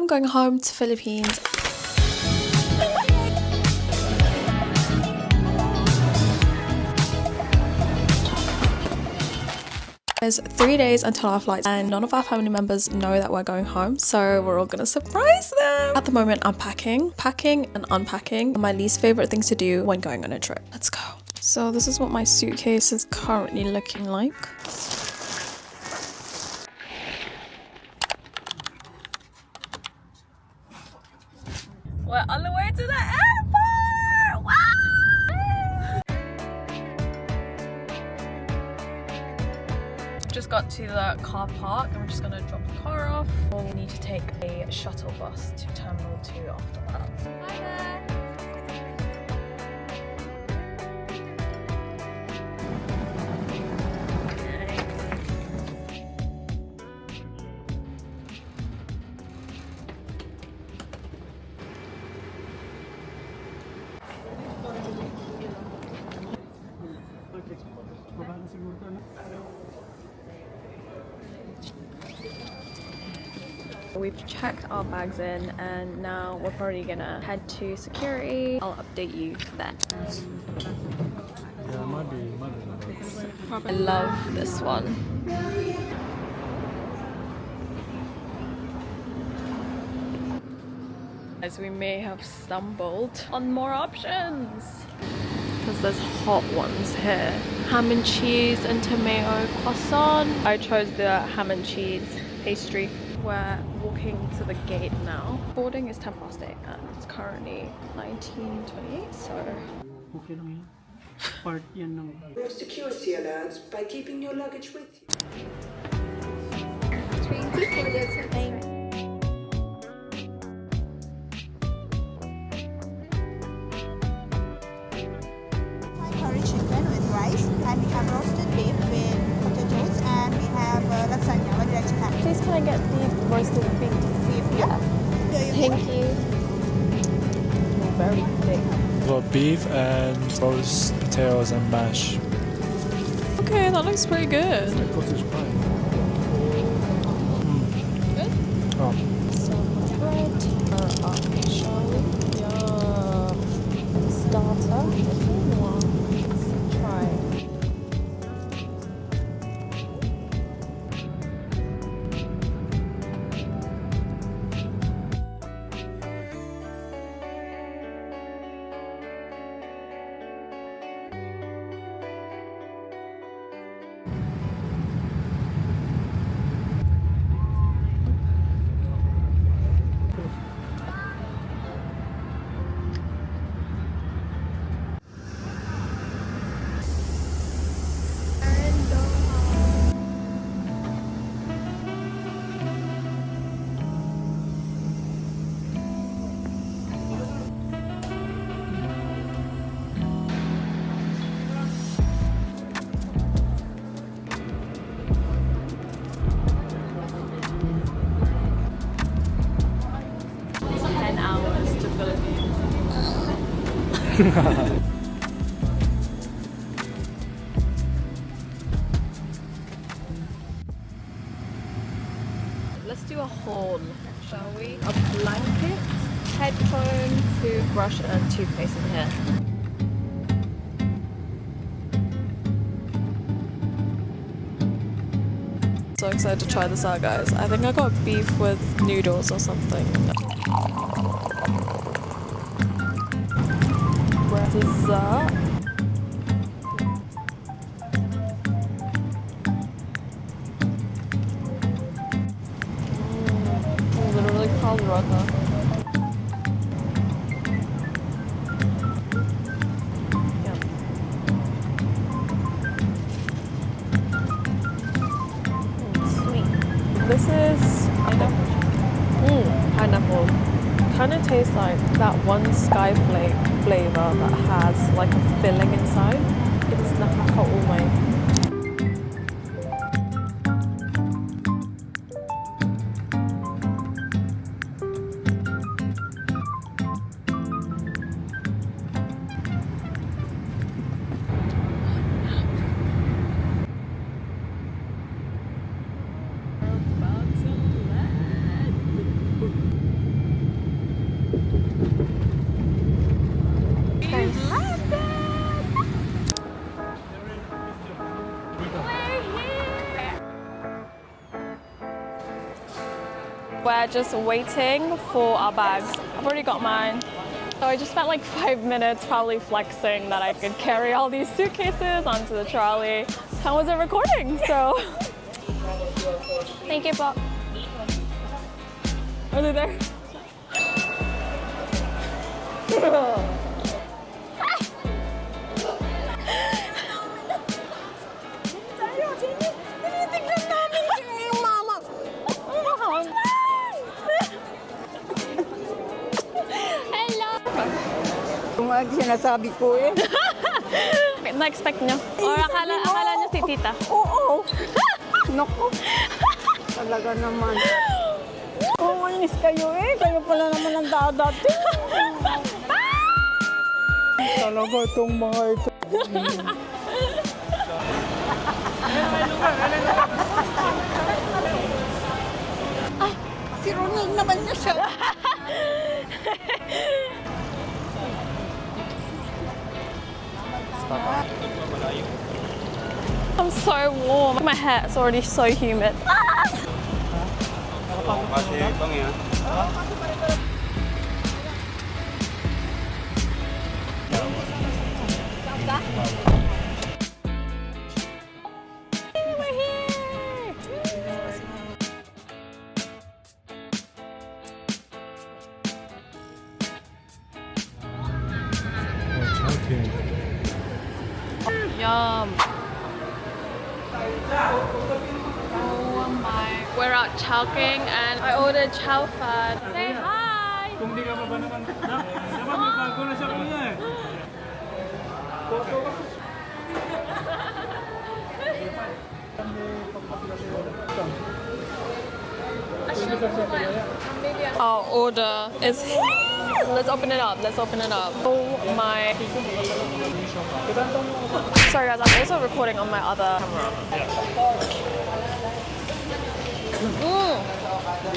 I'm going home to Philippines. There's 3 days until our flights and none of our family members know that we're going home, so we're all gonna surprise them. At the moment I'm packing and unpacking are my least favorite things to do when going on a trip. Let's go. So this is what my suitcase is currently looking like. We're on the way to the airport! Wow! Just got to the car park and we're just gonna drop the car off. We need to take a shuttle bus to Terminal 2 after that. Hi there! We've checked our bags in and now we're probably gonna head to security. I'll update you then. I love this one. As we may have stumbled on more options. Because there's hot ones here. Ham and cheese and tomato croissant. I chose the ham and cheese pastry. We're walking to the gate now. Boarding is 8:10 and it's currently 19:28, so... Okay lang yan. Part yan ng... Your security alerts by keeping your luggage with you. Curry chicken with rice, and we have roasted beef with potatoes, and we have lasagna. What do you like to have? Please can I get the roasted beef? Yeah. Thank you. Very big. Got beef and roast potatoes and mash. Okay, that looks pretty good. Cottage pie. Good? Oh. Some bread. Shall we? Yum. Starter. Let's try. Let's do a haul, shall we? A blanket, headphone, toothbrush and toothpaste in here. So excited to try this out, guys. I think I got beef with noodles or something. Dessert. Literally called rota. Yeah. Sweet. This is pineapple. Kind of tastes like that one sky flake flavor that has like a filling inside. It's nakaka-umay. we're just waiting for our bags. I've already got mine. So I just spent like 5 minutes probably flexing that I could carry all these suitcases onto the trolley. I wasn't recording, so. Thank you, Bob. Are they there? Kung sinasabi ko eh. Na-expect nyo? Or akala nyo si tita? Oo. Naku. Talaga naman. Umanis kayo eh. Kayo pala naman ang dadating. Talaga itong mga ito. Si Ronald naman niya siya. I'm so warm. My hair's already so humid. Chowking. Yum. Oh my. We're at Chowking and I ordered chow fan. Say hi. Kung di ka pa ba naman, naman may bago na siya kuya eh. Our order is here. Let's open it up. Let's open it up. Oh my. Sorry guys, I'm also recording on my other camera.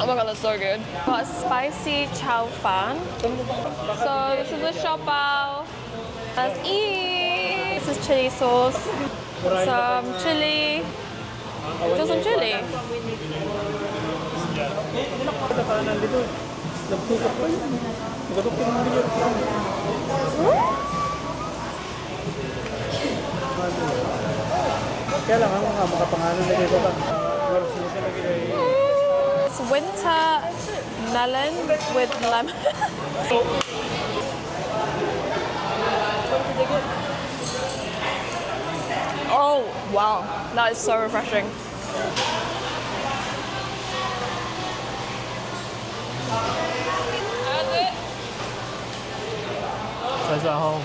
Oh my god, that's so good. Got a spicy chow fan. So this is the shop bao. Let's eat. This is chili sauce. Some chili. Just some chili. Kaya lang ang mga makapangalan na dito ba? It's winter melon with lemon. Oh wow, that is so refreshing. That's it. 再转后。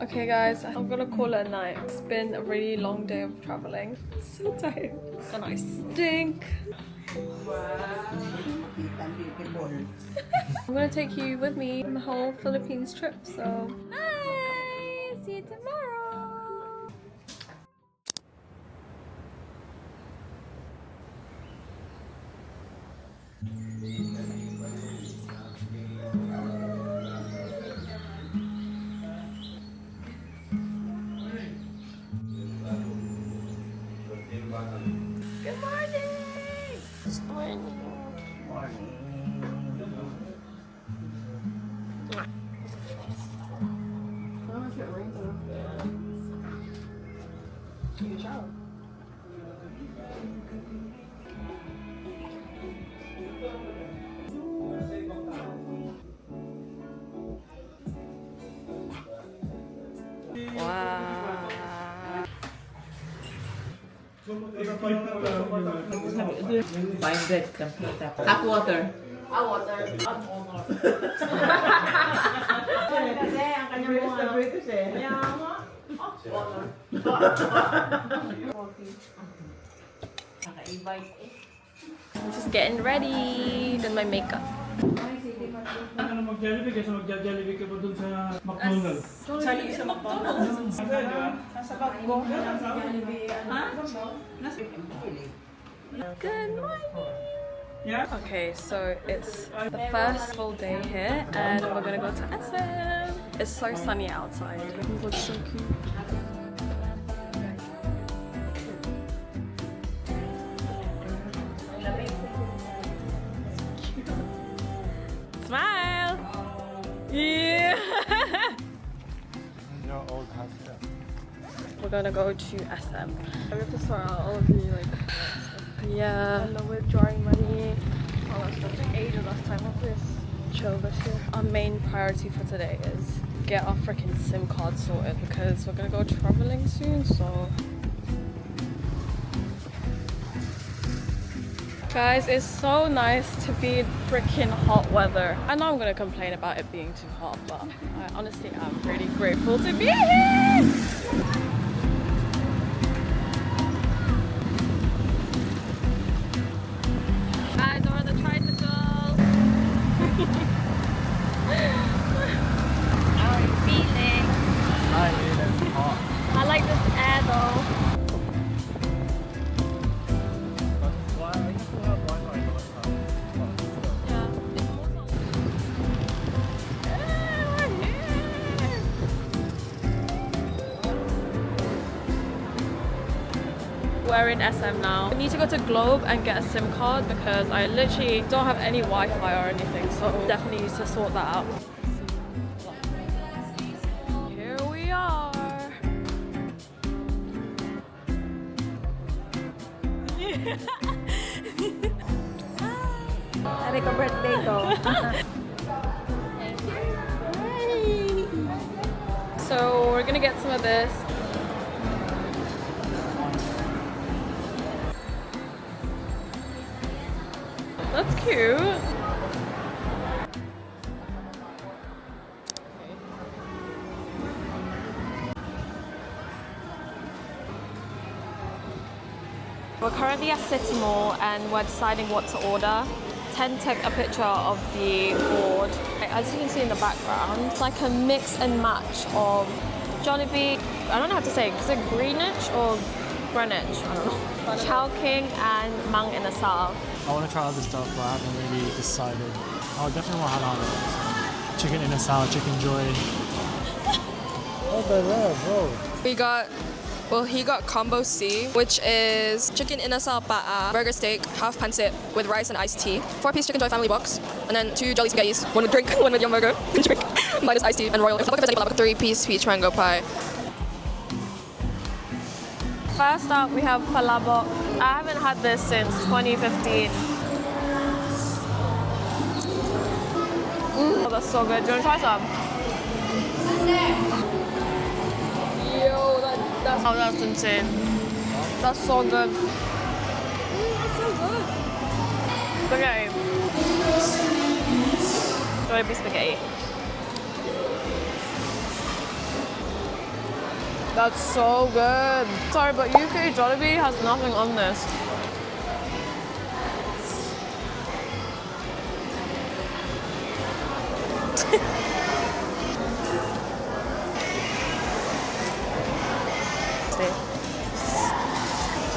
Okay guys, I'm gonna call it a night. It's been a really long day of traveling. So tired. And I stink. I'm gonna take you with me on the whole Philippines trip, so bye! See you tomorrow! Good morning! Good morning! Fine bread, tap water. Kasi ang kanyang mga British eh. Just getting ready. Done my makeup. Ano mag-Jollibee kasi mag-Jollibee ka pa dun sa McDonald's. Jollibee sa McDonald's. Ano di ba? Nasa bag ko. Jollibee. Good morning. Yeah? Okay, so it's the first full day here, and we're gonna go to SM. It's so sunny outside. It looks so cute. Smile! Yeah! Your old house, yeah. We're gonna go to SM. We have to sort out all of the yeah, and the withdrawing money. Oh, that's such an age last time. I'll just chill this year. Our main priority for today is get our freaking SIM card sorted because we're gonna go traveling soon. So, guys, it's so nice to be in freaking hot weather. I know I'm gonna complain about it being too hot, but I honestly am really grateful to be here. Guys, we're on the tricycle. How are you feeling? It's hot. I like this air though. But why I used to have Wi-Fi last time. Yeah, it's more fun. We're here. We're in SM now. I need to go to Globe and get a SIM card because I literally don't have any Wi-Fi or anything, so definitely need to sort that out. Here we are. Happy ka birthday ko. So we're gonna get some of this. That's cute. We're currently at CityMall and we're deciding what to order. Ten took a picture of the board. As you can see in the background, it's like a mix and match of Jollibee, I don't know how to say it, is it Greenwich or Greenwich? I don't know. Chowking and Mang Inasal. I want to try other stuff, but I haven't really decided. I definitely want halal. Chicken in a salad, chicken joy. What the hell, bro? He got combo C, which is chicken inasal pa'a, burger steak, half pancit with rice and iced tea, 4-piece chicken joy family box, and then 2 jolly spaghettis, 1 with drink, 1 with yum burger, drink, minus iced tea, and royal. If 3-piece peach mango pie. First up, we have palabok. I haven't had this since 2015. Oh, that's so good. Do you want to try some? Yo, that's insane. That's so good. It's so good. Spaghetti. Jollibee spaghetti. That's so good. Sorry, but UK Jollibee has nothing on this.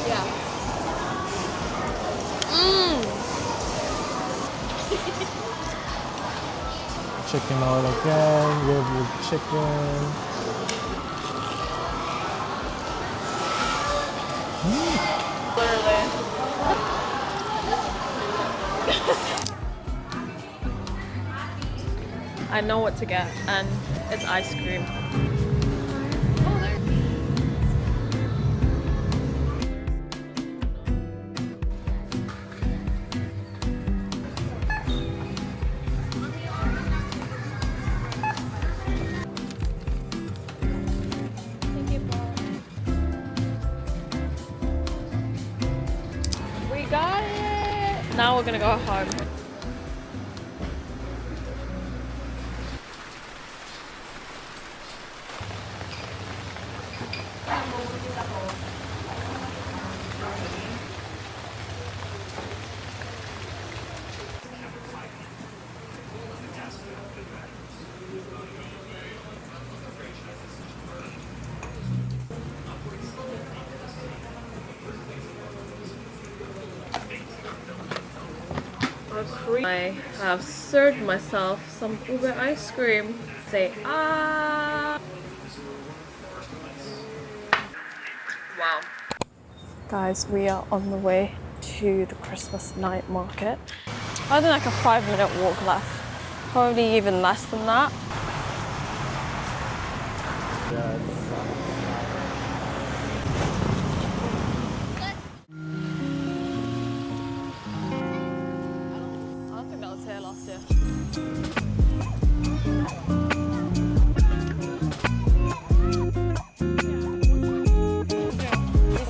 Yeah. Chicken all again, rib with chicken. Literally. I know what to get, and it's ice cream. gonna go home. I have served myself some ube ice cream. Say ah! Wow. Guys, we are on the way to the Christmas night market. Only like a 5-minute walk left. Probably even less than that. I don't think that was here last year.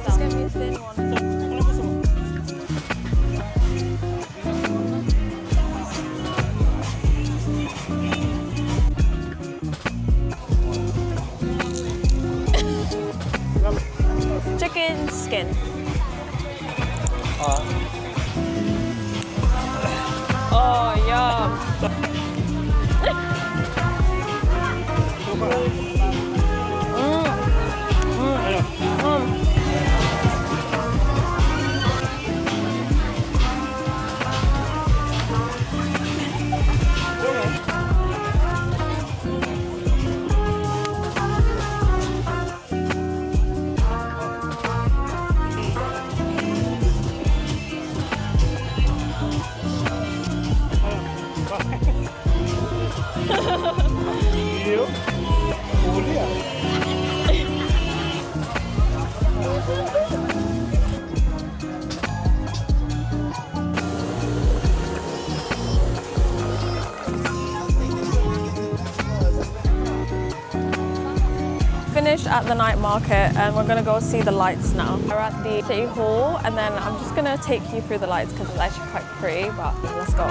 Just get me a thin one. Chicken skin. Oh, yum. Finished at the night market and we're gonna go see the lights now. We're at the City Hall and then I'm just gonna take you through the lights because it's actually quite pretty, but let's go.